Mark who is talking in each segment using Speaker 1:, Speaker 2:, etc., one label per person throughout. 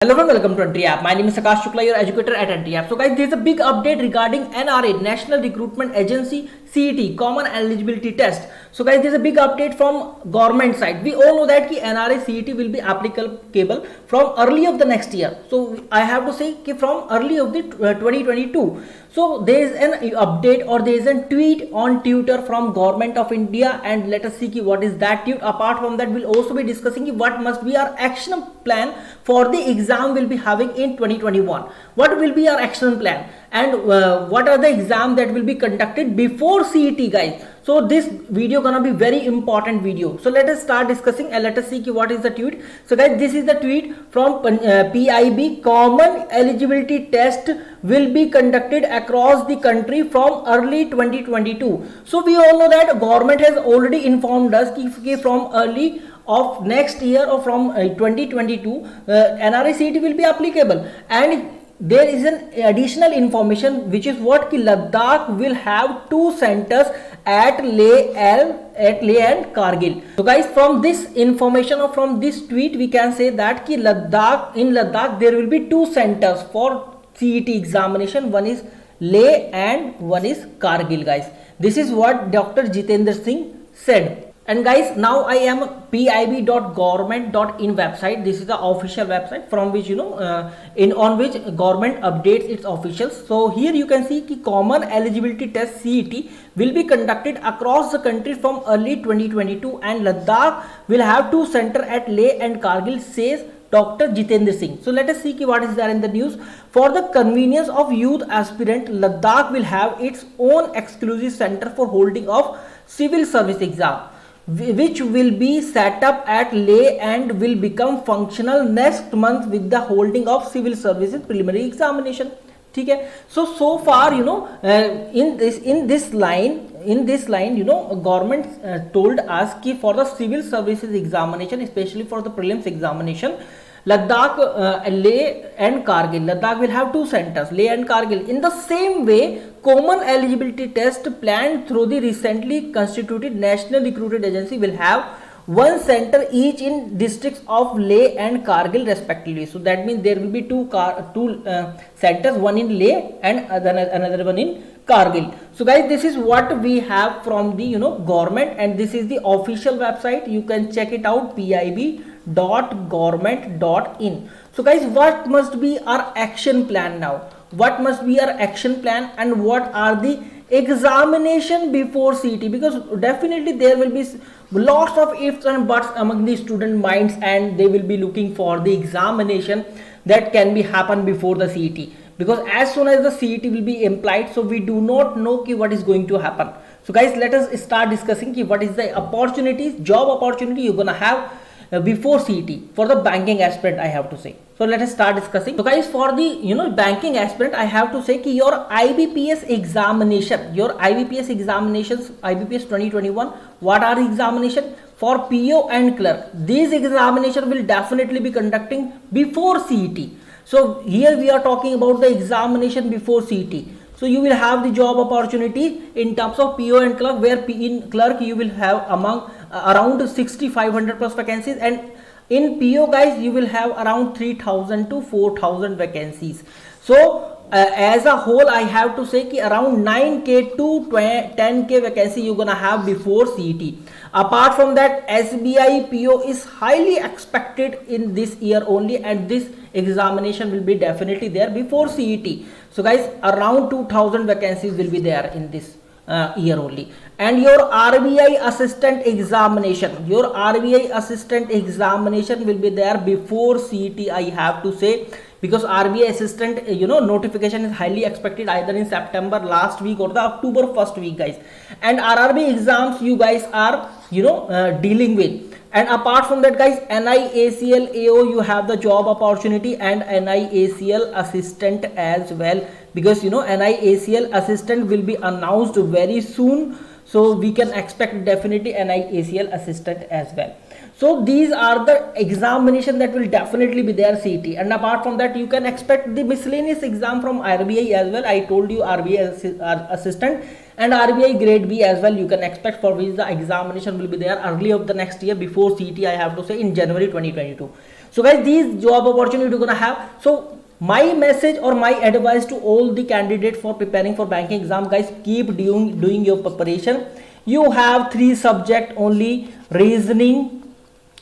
Speaker 1: Hello and welcome to Entry App. My name is Akash Shukla, your educator at Entry App. So guys, there is a big update regarding NRA, National Recruitment Agency, CET, Common Eligibility Test. So guys, there is a big update from government side. We all know that ki NRA CET will be applicable from early of the next year. So I have to say ki from early of the 2022. So there is an update or there is a tweet on Twitter from Government of India, and let us see ki what is that tweet. Apart from that, we'll also be discussing ki what must be our action plan for the exam we'll be having in 2021. What will be our action plan and what are the exam that will be conducted before CET, guys. So this video gonna be very important video. So let us start discussing and let us see ki what is the tweet. So guys, this is the tweet from PIB. Common eligibility test will be conducted across the country from early 2022. So we all know that government has already informed us ki from early of next year or from 2022 NRA CET will be applicable, and there is an additional information which is what ki Ladakh will have two centers at Leh and Kargil. So guys, from this information or from this tweet we can say that ki in Ladakh there will be two centers for CET examination. One is Leh and one is Kargil, guys. This is what Dr. Jitendra Singh said. And guys, now I am pib.government.in website. This is the official website from which on which government updates its officials. So here you can see ki common eligibility test CET will be conducted across the country from early 2022, and Ladakh will have two center at Leh and Kargil, says Dr. Jitendra Singh. So let us see what is there in the news. For the convenience of youth aspirant, Ladakh will have its own exclusive center for holding of civil service exam, which will be set up at Leh and will become functional next month with the holding of civil services preliminary examination. Okay. So far in this line government told us ki for the civil services examination, especially for the prelims examination, Ladakh, Leh and Kargil. Ladakh will have two centers, Leh and Kargil. In the same way, common eligibility test planned through the recently constituted National Recruitment Agency will have one center each in districts of Leh and Kargil respectively. So that means there will be two centers, one in Leh and another one in Kargil. So guys, this is what we have from the government, and this is the official website. You can check it out, pib.government.in. So guys, what must be our action plan now? What must be our action plan and what are the examination before CET? Because definitely there will be lots of ifs and buts among the student minds, and they will be looking for the examination that can be happen before the CET, because as soon as the CET will be implied, so we do not know ki what is going to happen. So guys, let us start discussing ki what is the opportunities, job opportunity you're gonna have before CET for the banking aspirant, I have to say. So let us start discussing. So guys, for the banking aspirant, I have to say ki your IBPS examinations, IBPS 2021, what are the examination for PO and clerk? These examination will definitely be conducting before CET. So here we are talking about the examination before CET. So you will have the job opportunity in terms of PO and clerk, where in clerk you will have around 6,500 plus vacancies, and in PO guys you will have around 3,000 to 4,000 vacancies. So as a whole, I have to say ki around 9k to 10k vacancy you're gonna have before CET. Apart from that, SBI PO is highly expected in this year only, and this examination will be definitely there before CET. So guys, around 2,000 vacancies will be there in this year only. And your RBI assistant examination, will be there before CET, I have to say, because RBI assistant notification is highly expected either in September last week or the October first week, guys. And RRB exams you guys are dealing with. And apart from that, guys, NIACL AO you have the job opportunity, and NIACL assistant as well, because NIACL assistant will be announced very soon, so we can expect definitely NIACL assistant as well. So these are the examination that will definitely be there CET. And apart from that, you can expect the miscellaneous exam from RBI as well. I told you RBI assistant and RBI grade B as well you can expect, for which the examination will be there early of the next year before CET, I have to say, in January 2022. So guys, these job opportunity you're gonna have. So my message or my advice to all the candidates for preparing for banking exam, guys, keep doing your preparation. You have 3 subject only: reasoning,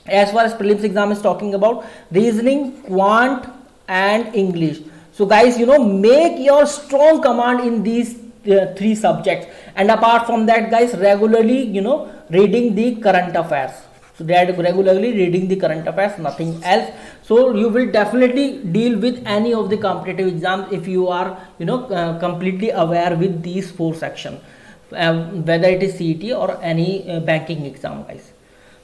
Speaker 1: as far as prelims exam is talking about, reasoning, quant and English. So guys, make your strong command in these 3 subjects. And apart from that, guys, regularly reading the current affairs. So they are regularly reading the current affairs, nothing else. So you will definitely deal with any of the competitive exams if you are completely aware with these 4 sections, whether it is CET or any banking exam, guys.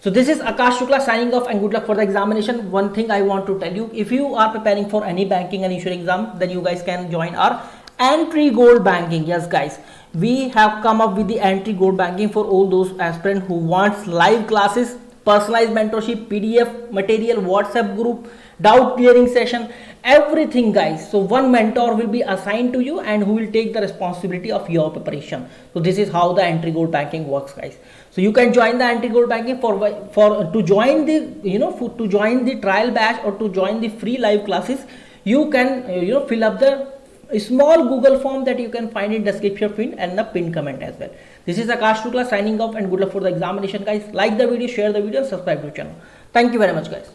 Speaker 1: So this is Akash Shukla signing off, and good luck for the examination. One thing I want to tell you, if you are preparing for any banking and insurance exam, then you guys can join our Entry Gold Banking. Yes guys, we have come up with the Entry Gold Banking for all those aspirants who wants live classes, personalized mentorship, PDF material, WhatsApp group, doubt clearing session, everything, guys. So one mentor will be assigned to you and who will take the responsibility of your preparation. So this is how the Entry Gold Banking works, guys. So you can join the Entry Gold Banking to join the to join the trial batch or to join the free live classes. You can fill up the small Google form that you can find in description field and the pinned comment as well. This is Akash Shukla signing off, and good luck for the examination, guys. Like the video, share the video, subscribe to the channel. Thank you very much, guys.